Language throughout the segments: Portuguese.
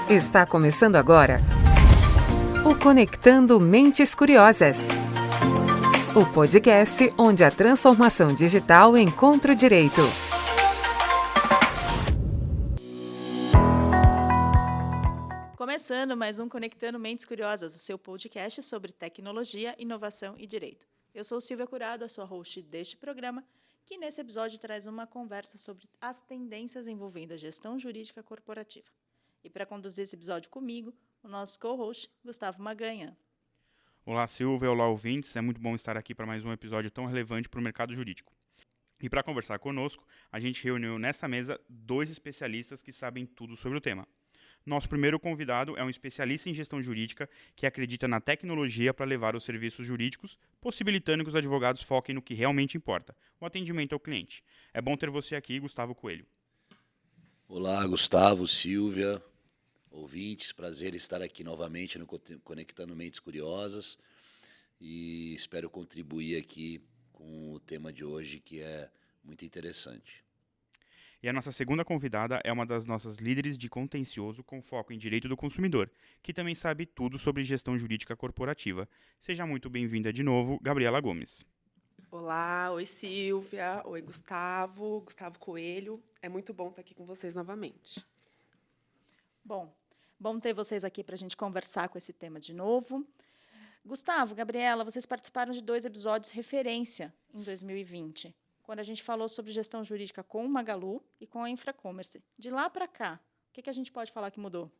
Está começando agora o Conectando Mentes Curiosas. O podcast onde a transformação digital encontra o direito. Começando mais um Conectando Mentes Curiosas, o seu podcast sobre tecnologia, inovação e direito. Eu sou Silvia Curado, a sua host deste programa, que nesse episódio traz uma conversa sobre as tendências envolvendo a gestão jurídica corporativa. E para conduzir esse episódio comigo, o nosso co-host, Gustavo Maganha. Olá, Silvia. Olá, ouvintes. É muito bom estar aqui para mais um episódio tão relevante para o mercado jurídico. E para conversar conosco, a gente reuniu nessa mesa dois especialistas que sabem tudo sobre o tema. Nosso primeiro convidado é um especialista em gestão jurídica que acredita na tecnologia para levar os serviços jurídicos, possibilitando que os advogados foquem no que realmente importa, o atendimento ao cliente. É bom ter você aqui, Gustavo Coelho. Olá, Gustavo, Silvia, ouvintes, prazer estar aqui novamente no Conectando Mentes Curiosas e espero contribuir aqui com o tema de hoje, que é muito interessante. E a nossa segunda convidada é uma das nossas líderes de contencioso com foco em direito do consumidor, que também sabe tudo sobre gestão jurídica corporativa. Seja muito bem-vinda de novo, Gabriela Gomes. Olá, oi Silvia, oi Gustavo Coelho. É muito bom estar aqui com vocês novamente. Bom ter vocês aqui para a gente conversar com esse tema de novo. Gustavo, Gabriela, vocês participaram de 2 episódios referência em 2020, quando a gente falou sobre gestão jurídica com o Magalu e com a Infracommerce. De lá para cá, o que a gente pode falar que mudou?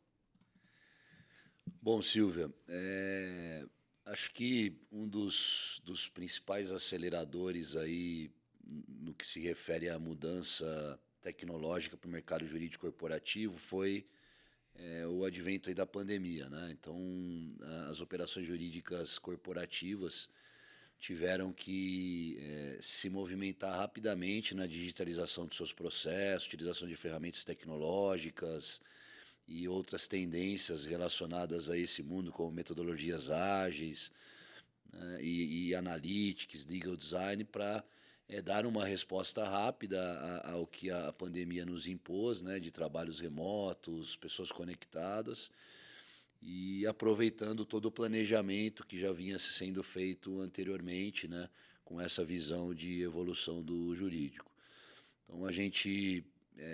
Bom, Silvia, acho que um dos principais aceleradores aí no que se refere à mudança tecnológica para o mercado jurídico corporativo foi o advento aí da pandemia, né? Então, as operações jurídicas corporativas tiveram que se movimentar rapidamente na digitalização de seus processos, utilização de ferramentas tecnológicas e outras tendências relacionadas a esse mundo, como metodologias ágeis, né, e analytics, legal design, para dar uma resposta rápida ao que a pandemia nos impôs, né, de trabalhos remotos, pessoas conectadas, e aproveitando todo o planejamento que já vinha sendo feito anteriormente, né, com essa visão de evolução do jurídico. Então,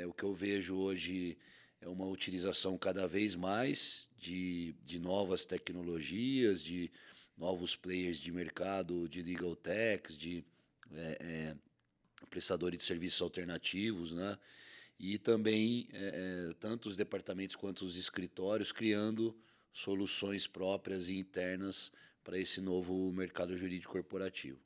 o que eu vejo hoje é uma utilização cada vez mais de novas tecnologias, de novos players de mercado, de legal techs, de prestadores de serviços alternativos, né? E também tanto os departamentos quanto os escritórios criando soluções próprias e internas para esse novo mercado jurídico corporativo.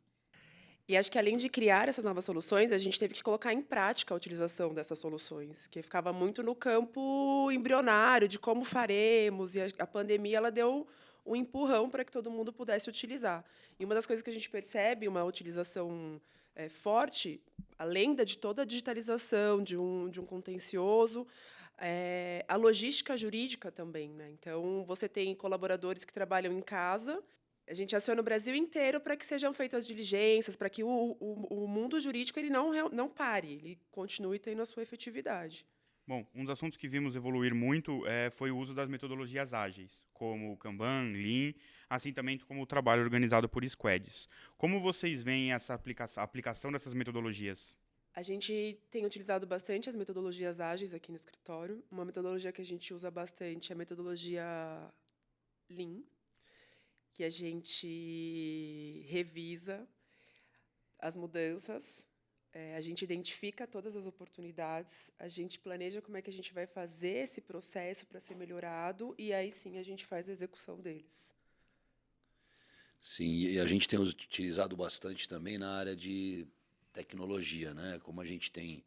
E acho que, além de criar essas novas soluções, a gente teve que colocar em prática a utilização dessas soluções, que ficava muito no campo embrionário de como faremos, e a pandemia ela deu um empurrão para que todo mundo pudesse utilizar. E uma das coisas que a gente percebe, uma utilização forte, além de toda a digitalização de um contencioso, a logística jurídica também, né? Então, você tem colaboradores que trabalham em casa. A gente aciona o Brasil inteiro para que sejam feitas as diligências, para que o mundo jurídico ele não pare, ele continue tendo a sua efetividade. Bom, um dos assuntos que vimos evoluir muito foi o uso das metodologias ágeis, como o Kanban, Lean, assim também como o trabalho organizado por squads. Como vocês veem essa aplicação dessas metodologias? A gente tem utilizado bastante as metodologias ágeis aqui no escritório. Uma metodologia que a gente usa bastante é a metodologia Lean, que a gente revisa as mudanças, a gente identifica todas as oportunidades, a gente planeja como é que a gente vai fazer esse processo para ser melhorado e aí sim a gente faz a execução deles. Sim, e a gente tem utilizado bastante também na área de tecnologia, né? Como a gente tem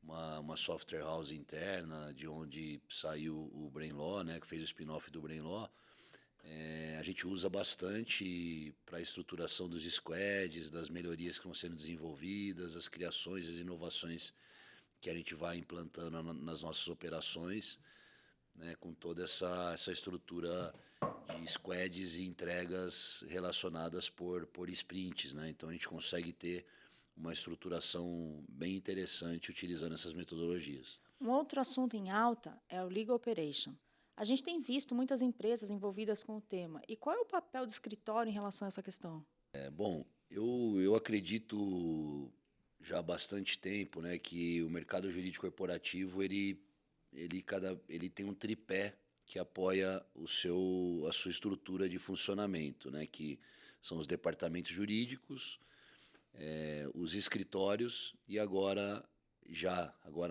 uma software house interna, de onde saiu o Brainlaw, né? Que fez o spin-off do Brainlaw, a gente usa bastante para a estruturação dos squads, das melhorias que vão sendo desenvolvidas, as criações, as inovações que a gente vai implantando nas nossas operações, né, com toda essa estrutura de squads e entregas relacionadas por sprints, né? Então a gente consegue ter uma estruturação bem interessante utilizando essas metodologias. Um outro assunto em alta é o Legal Operation. A gente tem visto muitas empresas envolvidas com o tema. E qual é o papel do escritório em relação a essa questão? Bom, eu acredito já há bastante tempo, né, que o mercado jurídico corporativo ele tem um tripé que apoia a sua estrutura de funcionamento, né, que são os departamentos jurídicos, os escritórios e agora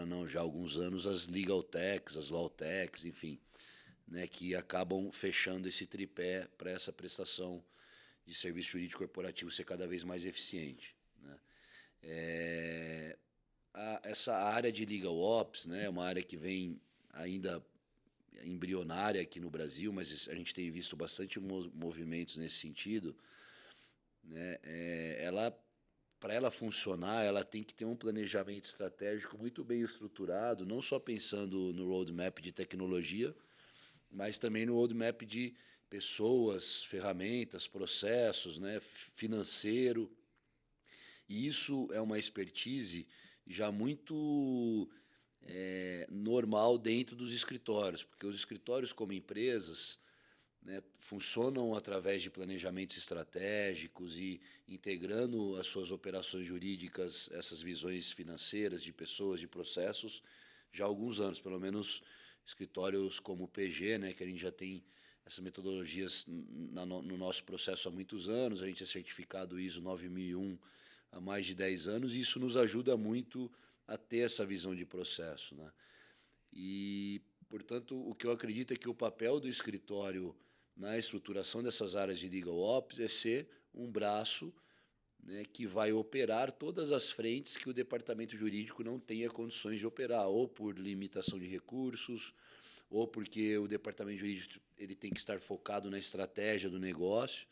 não, já há alguns anos, as legal techs, as law techs, enfim, né, que acabam fechando esse tripé para essa prestação de serviço jurídico corporativo ser cada vez mais eficiente, né? Essa área de legal ops, né, é uma área que vem ainda embrionária aqui no Brasil, mas a gente tem visto bastante movimentos nesse sentido, né? Para ela funcionar, ela tem que ter um planejamento estratégico muito bem estruturado, não só pensando no roadmap de tecnologia, mas também no roadmap de pessoas, ferramentas, processos, né, financeiro. E isso é uma expertise já muito normal dentro dos escritórios, porque os escritórios, como empresas, né, funcionam através de planejamentos estratégicos e integrando as suas operações jurídicas, essas visões financeiras de pessoas, de processos, já há alguns anos, pelo menos escritórios como o PG, né, que a gente já tem essas metodologias no nosso processo há muitos anos, a gente é certificado ISO 9001 há mais de 10 anos, e isso nos ajuda muito a ter essa visão de processo, né? E, portanto, o que eu acredito é que o papel do escritório na estruturação dessas áreas de legal ops é ser um braço, né, que vai operar todas as frentes que o departamento jurídico não tenha condições de operar, ou por limitação de recursos, ou porque o departamento jurídico ele tem que estar focado na estratégia do negócio,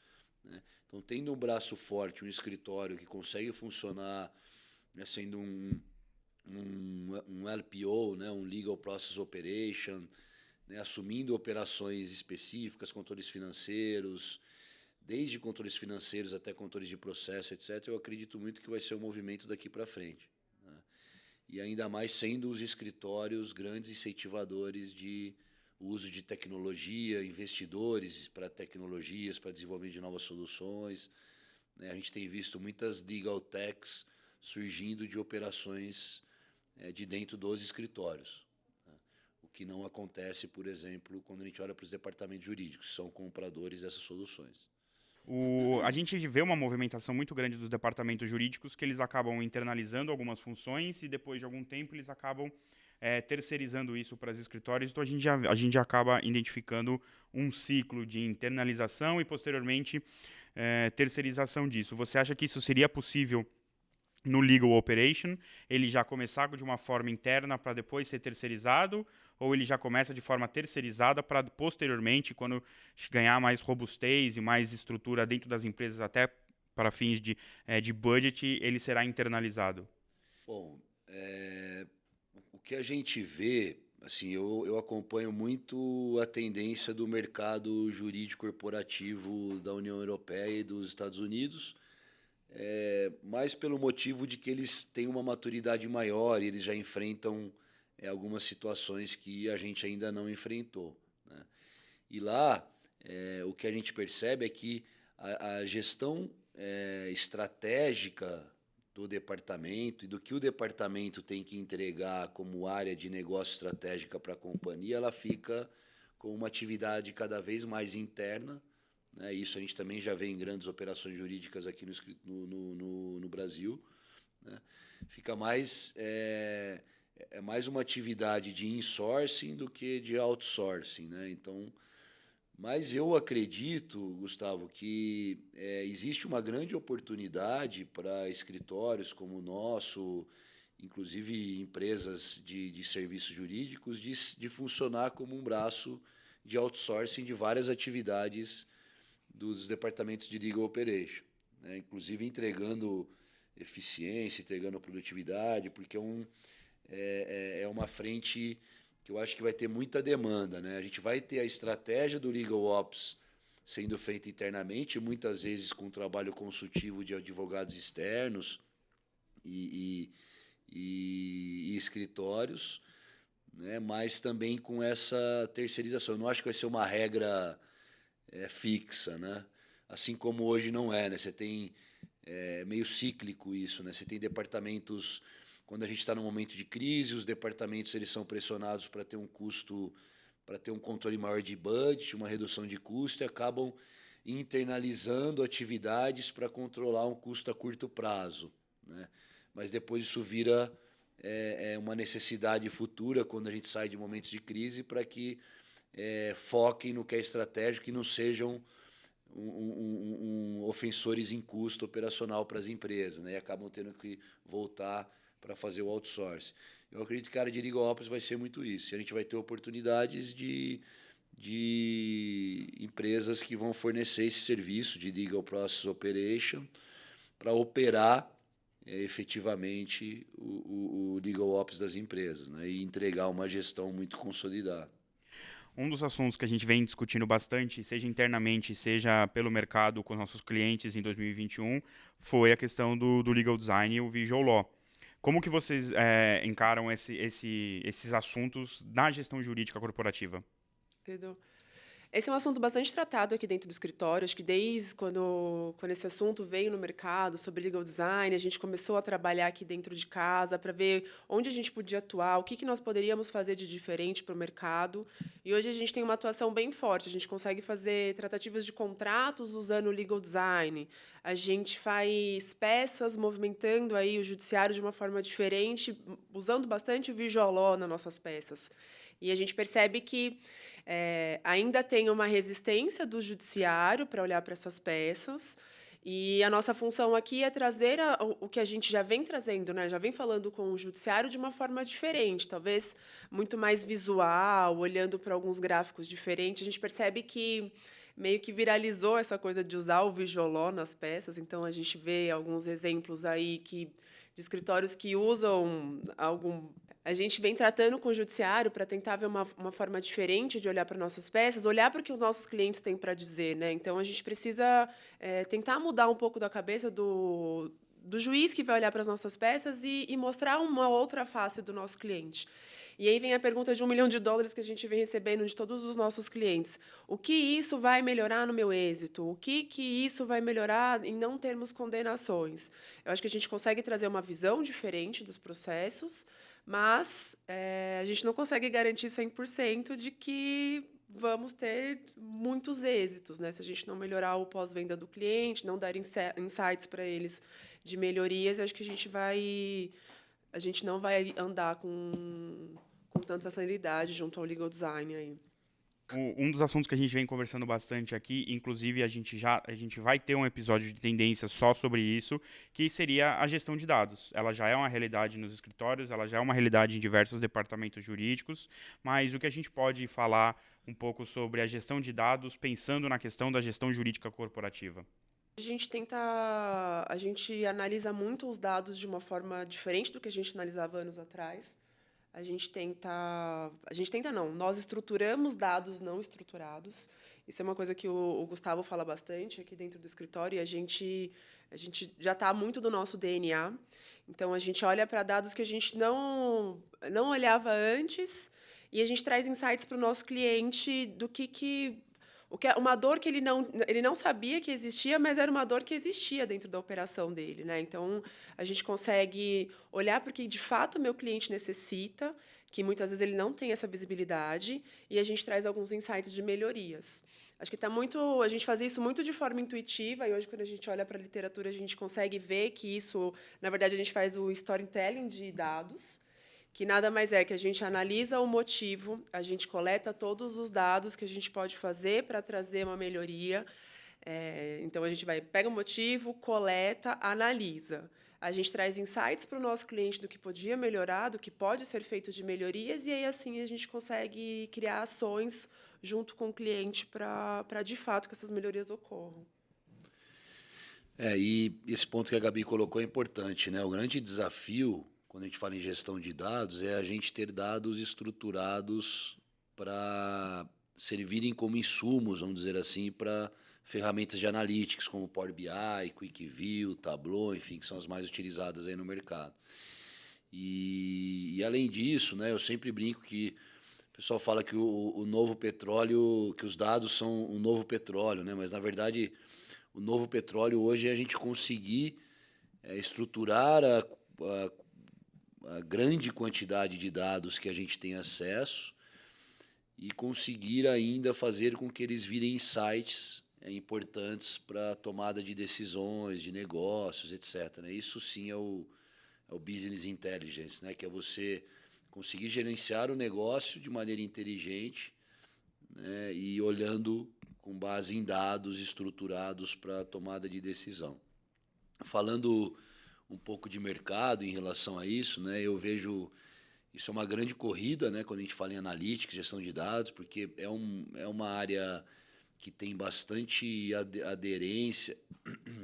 né? Então, tendo um braço forte, um escritório que consegue funcionar, né, sendo um LPO, né, um Legal Process Operation, né, assumindo operações específicas, controles financeiros, desde controles financeiros até controles de processo, etc., eu acredito muito que vai ser o movimento daqui para frente, né? E ainda mais sendo os escritórios grandes incentivadores de uso de tecnologia, investidores para tecnologias, para desenvolvimento de novas soluções, né? A gente tem visto muitas legal techs surgindo de operações de dentro dos escritórios, né? O que não acontece, por exemplo, quando a gente olha para os departamentos jurídicos, que são compradores dessas soluções. A gente vê uma movimentação muito grande dos departamentos jurídicos que eles acabam internalizando algumas funções e depois de algum tempo eles acabam terceirizando isso para os escritórios. Então a gente acaba identificando um ciclo de internalização e posteriormente terceirização disso. Você acha que isso seria possível no Legal Operation, ele já começar de uma forma interna para depois ser terceirizado, ou ele já começa de forma terceirizada para posteriormente, quando ganhar mais robustez e mais estrutura dentro das empresas, até para fins de budget, ele será internalizado? Bom, o que a gente vê, assim, eu acompanho muito a tendência do mercado jurídico corporativo da União Europeia e dos Estados Unidos, mais pelo motivo de que eles têm uma maturidade maior e eles já enfrentam algumas situações que a gente ainda não enfrentou, né? E lá, o que a gente percebe é que a gestão estratégica do departamento e do que o departamento tem que entregar como área de negócio estratégica para a companhia, ela fica com uma atividade cada vez mais interna, né? Isso a gente também já vê em grandes operações jurídicas aqui no Brasil, né? Fica mais mais uma atividade de insourcing do que de outsourcing, né? Então, mas eu acredito, Gustavo, que existe uma grande oportunidade para escritórios como o nosso, inclusive empresas de serviços jurídicos, de funcionar como um braço de outsourcing de várias atividades dos departamentos de legal operation, né? Inclusive entregando eficiência, entregando produtividade, porque é uma frente que eu acho que vai ter muita demanda, né? A gente vai ter a estratégia do Legal Ops sendo feita internamente, muitas vezes com trabalho consultivo de advogados externos e escritórios, né, mas também com essa terceirização. Eu não acho que vai ser uma regra fixa, né? Assim como hoje não é, né? Você tem meio cíclico isso, né? Você tem departamentos, quando a gente está num momento de crise, os departamentos eles são pressionados para ter um custo, para ter um controle maior de budget, uma redução de custo, e acabam internalizando atividades para controlar um custo a curto prazo, né? Mas depois isso vira uma necessidade futura quando a gente sai de momentos de crise para que foquem no que é estratégico e não sejam ofensores em custo operacional para as empresas, né? E acabam tendo que voltar para fazer o outsourcing. Eu acredito que a área de Legal Ops vai ser muito isso. E a gente vai ter oportunidades de empresas que vão fornecer esse serviço de Legal Process Operation para operar efetivamente o Legal Ops das empresas, né? E entregar uma gestão muito consolidada. Um dos assuntos que a gente vem discutindo bastante, seja internamente, seja pelo mercado com nossos clientes em 2021, foi a questão do legal design e o visual law. Como que vocês encaram esses assuntos na gestão jurídica corporativa? Edu. Esse é um assunto bastante tratado aqui dentro do escritório. Acho que desde quando esse assunto veio no mercado sobre legal design, a gente começou a trabalhar aqui dentro de casa para ver onde a gente podia atuar, o que nós poderíamos fazer de diferente para o mercado. E hoje a gente tem uma atuação bem forte. A gente consegue fazer tratativas de contratos usando o legal design. A gente faz peças movimentando aí o judiciário de uma forma diferente, usando bastante o visual law nas nossas peças. E a gente percebe que ainda tem uma resistência do judiciário para olhar para essas peças. E a nossa função aqui é trazer o que a gente já vem trazendo, né? Já vem falando com o judiciário de uma forma diferente, talvez muito mais visual, olhando para alguns gráficos diferentes. A gente percebe que meio que viralizou essa coisa de usar o visual law nas peças. Então, a gente vê alguns exemplos aí de escritórios que usam A gente vem tratando com o judiciário para tentar ver uma forma diferente de olhar para nossas peças, olhar para o que os nossos clientes têm para dizer, né? Então, a gente precisa tentar mudar um pouco da cabeça do juiz que vai olhar para as nossas peças e mostrar uma outra face do nosso cliente. E aí vem a pergunta de $1 milhão que a gente vem recebendo de todos os nossos clientes. O que isso vai melhorar no meu êxito? O que isso vai melhorar em não termos condenações? Eu acho que a gente consegue trazer uma visão diferente dos processos, mas a gente não consegue garantir 100% de que vamos ter muitos êxitos, né? Se a gente não melhorar o pós-venda do cliente, não dar insights para eles de melhorias, eu acho que a gente não vai andar com tanta celeridade junto ao legal design aí. Um dos assuntos que a gente vem conversando bastante aqui, inclusive a gente vai ter um episódio de tendências só sobre isso, que seria a gestão de dados. Ela já é uma realidade nos escritórios, ela já é uma realidade em diversos departamentos jurídicos, mas o que a gente pode falar um pouco sobre a gestão de dados, pensando na questão da gestão jurídica corporativa? A gente analisa muito os dados de uma forma diferente do que a gente analisava anos atrás. Nós estruturamos dados não estruturados. Isso é uma coisa que o Gustavo fala bastante aqui dentro do escritório, e a gente já está muito do nosso DNA. Então, a gente olha para dados que a gente não olhava antes, e a gente traz insights para o nosso cliente do que uma dor que ele não sabia que existia, mas era uma dor que existia dentro da operação dele, né? Então, a gente consegue olhar para o que, de fato, o meu cliente necessita, que muitas vezes ele não tem essa visibilidade, e a gente traz alguns insights de melhorias. Acho que a gente fazia isso muito de forma intuitiva, e hoje, quando a gente olha para a literatura, a gente consegue ver que isso, na verdade, a gente faz o storytelling de dados, que nada mais é que a gente analisa o motivo, a gente coleta todos os dados que a gente pode fazer para trazer uma melhoria. Então, a gente pega o motivo, coleta, analisa. A gente traz insights para o nosso cliente do que podia melhorar, do que pode ser feito de melhorias, e aí, assim, a gente consegue criar ações junto com o cliente para de fato, que essas melhorias ocorram. E esse ponto que a Gabi colocou é importante, né? O grande desafio, quando a gente fala em gestão de dados, é a gente ter dados estruturados para servirem como insumos, vamos dizer assim, para ferramentas de analytics, como Power BI, QuickView, Tableau, enfim, que são as mais utilizadas aí no mercado. E além disso, né, eu sempre brinco que o pessoal fala que o novo petróleo, que os dados são o novo petróleo, né? Mas, na verdade, o novo petróleo hoje é a gente conseguir estruturar a grande quantidade de dados que a gente tem acesso e conseguir ainda fazer com que eles virem insights importantes para a tomada de decisões, de negócios, etc. Né? Isso sim é o business intelligence, né? Que é você conseguir gerenciar o negócio de maneira inteligente, né? E olhando com base em dados estruturados para a tomada de decisão. Falando um pouco de mercado em relação a isso, né? Eu vejo isso é uma grande corrida, né? Quando a gente fala em analytics, gestão de dados, porque é uma área que tem bastante aderência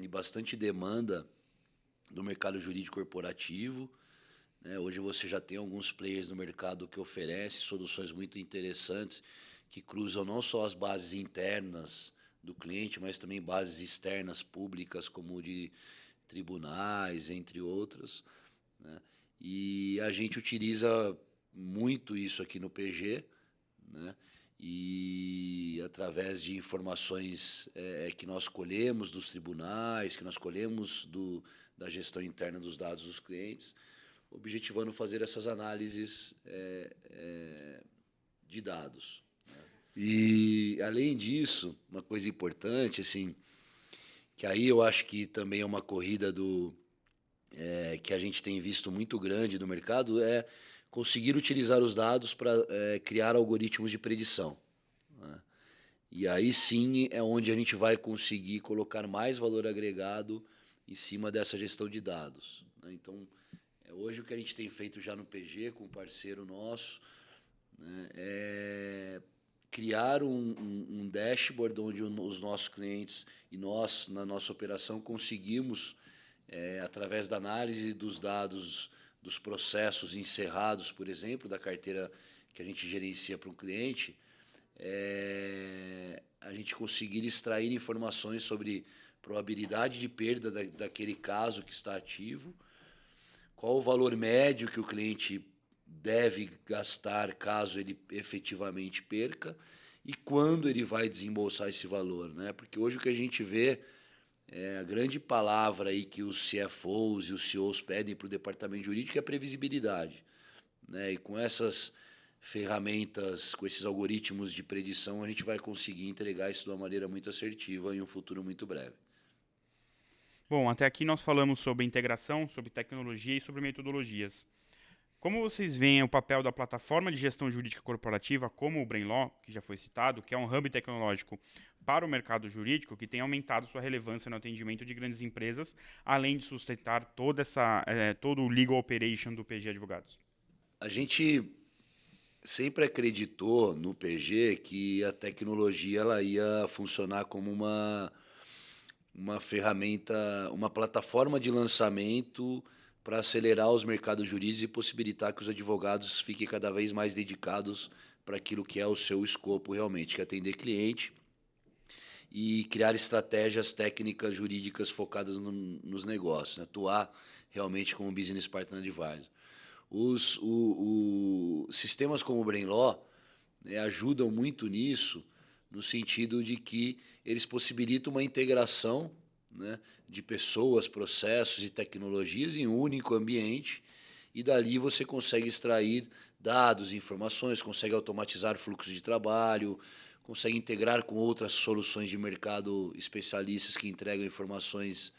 e bastante demanda do mercado jurídico corporativo, né? Hoje você já tem alguns players no mercado que oferecem soluções muito interessantes que cruzam não só as bases internas do cliente, mas também bases externas públicas, como de tribunais, entre outras, né? E a gente utiliza muito isso aqui no PG, né? E através de informações que nós colhemos dos tribunais, que nós colhemos da gestão interna dos dados dos clientes, objetivando fazer essas análises de dados, né? E, além disso, uma coisa importante, assim, que aí eu acho que também é uma corrida que a gente tem visto muito grande no mercado, é conseguir utilizar os dados para criar algoritmos de predição, né? E aí sim é onde a gente vai conseguir colocar mais valor agregado em cima dessa gestão de dados, né? Então, hoje o que a gente tem feito já no PG com um parceiro nosso, né, é criar um dashboard onde os nossos clientes e nós, na nossa operação, conseguimos, através da análise dos dados dos processos encerrados, por exemplo, da carteira que a gente gerencia para um cliente, a gente conseguir extrair informações sobre probabilidade de perda daquele caso que está ativo, qual o valor médio que o cliente deve gastar caso ele efetivamente perca e quando ele vai desembolsar esse valor, né? Porque hoje o que a gente vê a grande palavra aí que os CFOs e os CEOs pedem para o departamento jurídico é a previsibilidade, né? E com essas ferramentas, com esses algoritmos de predição, a gente vai conseguir entregar isso de uma maneira muito assertiva em um futuro muito breve. Bom, até aqui nós falamos sobre integração, sobre tecnologia e sobre metodologias. Como vocês veem o papel da plataforma de gestão jurídica corporativa, como o Brainlaw, que já foi citado, que é um hub tecnológico para o mercado jurídico, que tem aumentado sua relevância no atendimento de grandes empresas, além de sustentar todo o legal operation do PG Advogados? A gente sempre acreditou no PG que a tecnologia ela ia funcionar como uma ferramenta, uma plataforma de lançamento para acelerar os mercados jurídicos e possibilitar que os advogados fiquem cada vez mais dedicados para aquilo que é o seu escopo realmente, que é atender cliente e criar estratégias técnicas jurídicas focadas nos negócios, né? Atuar realmente como business partner advisor. Os sistemas como o Brainlaw, né, ajudam muito nisso, no sentido de que eles possibilitam uma integração, né, de pessoas, processos e tecnologias em um único ambiente, e dali você consegue extrair dados, informações, consegue automatizar fluxos de trabalho, consegue integrar com outras soluções de mercado especialistas que entregam informações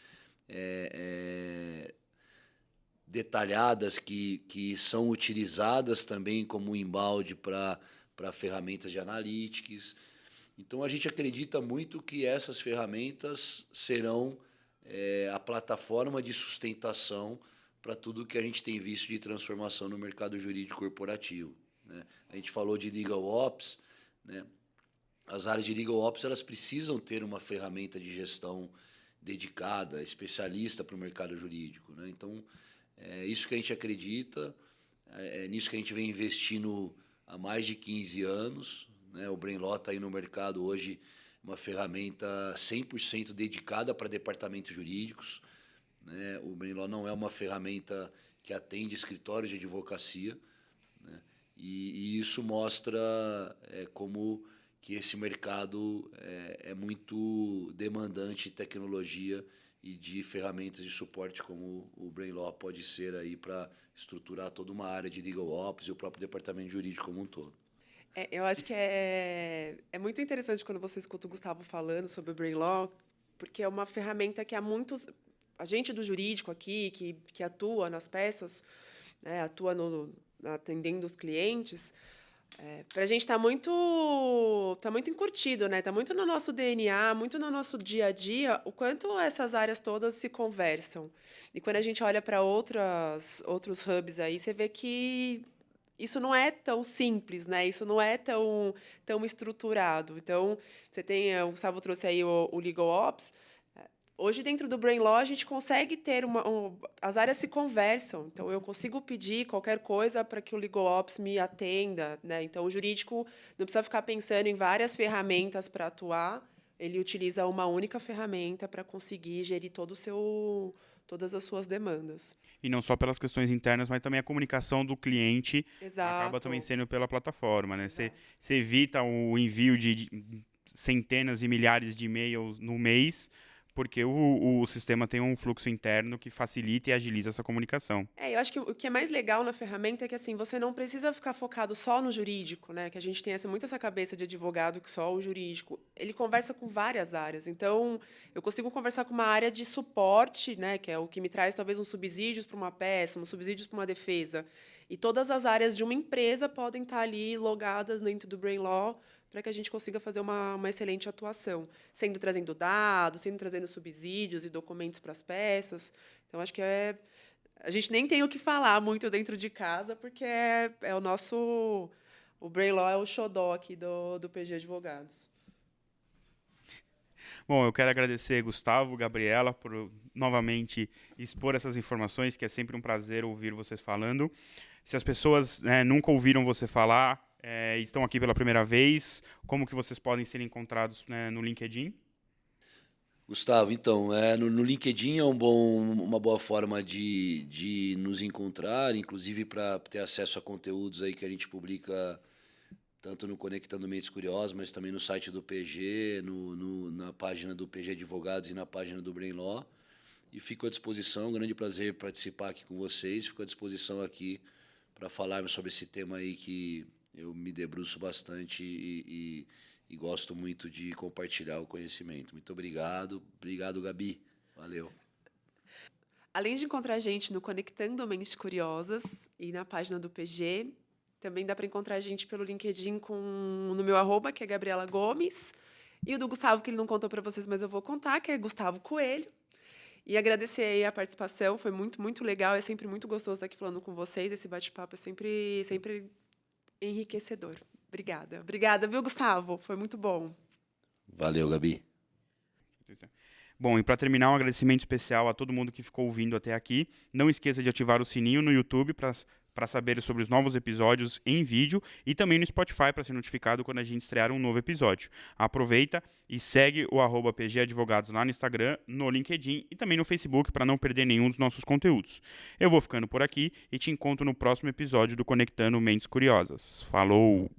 detalhadas que são utilizadas também como embalde para ferramentas de analytics. Então, a gente acredita muito que essas ferramentas serão a plataforma de sustentação para tudo que a gente tem visto de transformação no mercado jurídico corporativo, né? A gente falou de Legal Ops, né? As áreas de Legal Ops elas precisam ter uma ferramenta de gestão dedicada, especialista para o mercado jurídico, né? Então, é isso que a gente acredita, é nisso que a gente vem investindo há mais de 15 anos, né? O Brainlaw está aí no mercado hoje, uma ferramenta 100% dedicada para departamentos jurídicos, né? O Brainlaw não é uma ferramenta que atende escritórios de advocacia, né? E isso mostra como que esse mercado é muito demandante de tecnologia e de ferramentas de suporte como o BrainLaw pode ser aí para estruturar toda uma área de legal ops e o próprio departamento jurídico como um todo. Eu acho que é muito interessante quando você escuta o Gustavo falando sobre o BrainLaw, porque é uma ferramenta que há muitos... A gente do jurídico aqui, que atua nas peças, né, atua atendendo os clientes, para a gente está muito encurtido, né? Está muito no nosso DNA, muito no nosso dia a dia, o quanto essas áreas todas se conversam. E quando a gente olha para outros hubs aí, você vê que isso não é tão simples, né? Isso não é tão estruturado. Então, você tem, o Gustavo trouxe aí o Legal Ops. Hoje, dentro do BrainLaw, a gente consegue ter as áreas se conversam. Então, eu consigo pedir qualquer coisa para que o Legal Ops me atenda, né? Então, o jurídico não precisa ficar pensando em várias ferramentas para atuar. Ele utiliza uma única ferramenta para conseguir gerir todas as suas demandas. E não só pelas questões internas, mas também a comunicação do cliente. Exato. Acaba também sendo pela plataforma, né? Você evita o envio de centenas e milhares de e-mails no mês, porque o sistema tem um fluxo interno que facilita e agiliza essa comunicação. Eu acho que o que é mais legal na ferramenta é que assim, você não precisa ficar focado só no jurídico, né? Que a gente tem muito essa cabeça de advogado que só o jurídico. Ele conversa com várias áreas. Então, eu consigo conversar com uma área de suporte, né? Que é o que me traz talvez uns subsídios para uma peça, uns subsídios para uma defesa. E todas as áreas de uma empresa podem estar ali logadas dentro do BrainLaw para que a gente consiga fazer uma excelente atuação, trazendo dados, trazendo subsídios e documentos para as peças. Então, acho que a gente nem tem o que falar muito dentro de casa, porque o BrainLaw é o xodó aqui do PG Advogados. Bom, eu quero agradecer Gustavo, Gabriela, por novamente expor essas informações, que é sempre um prazer ouvir vocês falando. Se as pessoas nunca ouviram você falar, estão aqui pela primeira vez, como que vocês podem ser encontrados, né, no LinkedIn? Gustavo, então, no LinkedIn é uma boa forma de nos encontrar, inclusive para ter acesso a conteúdos aí que a gente publica tanto no Conectando Mentes Curiosas, mas também no site do PG, na página do PG Advogados e na página do BrainLaw. E fico à disposição, um grande prazer participar aqui com vocês, fico à disposição aqui para falarmos sobre esse tema aí que eu me debruço bastante e gosto muito de compartilhar o conhecimento. Muito obrigado. Obrigado, Gabi. Valeu. Além de encontrar a gente no Conectando Mentes Curiosas e na página do PG, também dá para encontrar a gente pelo LinkedIn no meu @, que é Gabriela Gomes, e o do Gustavo, que ele não contou para vocês, mas eu vou contar, que é Gustavo Coelho. E agradecer aí a participação, foi muito, muito legal, é sempre muito gostoso estar aqui falando com vocês, esse bate-papo é sempre enriquecedor. Obrigada. Obrigada, viu, Gustavo? Foi muito bom. Valeu, Gabi. Bom, e para terminar, um agradecimento especial a todo mundo que ficou ouvindo até aqui. Não esqueça de ativar o sininho no YouTube para saber sobre os novos episódios em vídeo e também no Spotify para ser notificado quando a gente estrear um novo episódio. Aproveita e segue o @PG Advogados lá no Instagram, no LinkedIn e também no Facebook para não perder nenhum dos nossos conteúdos. Eu vou ficando por aqui e te encontro no próximo episódio do Conectando Mentes Curiosas. Falou!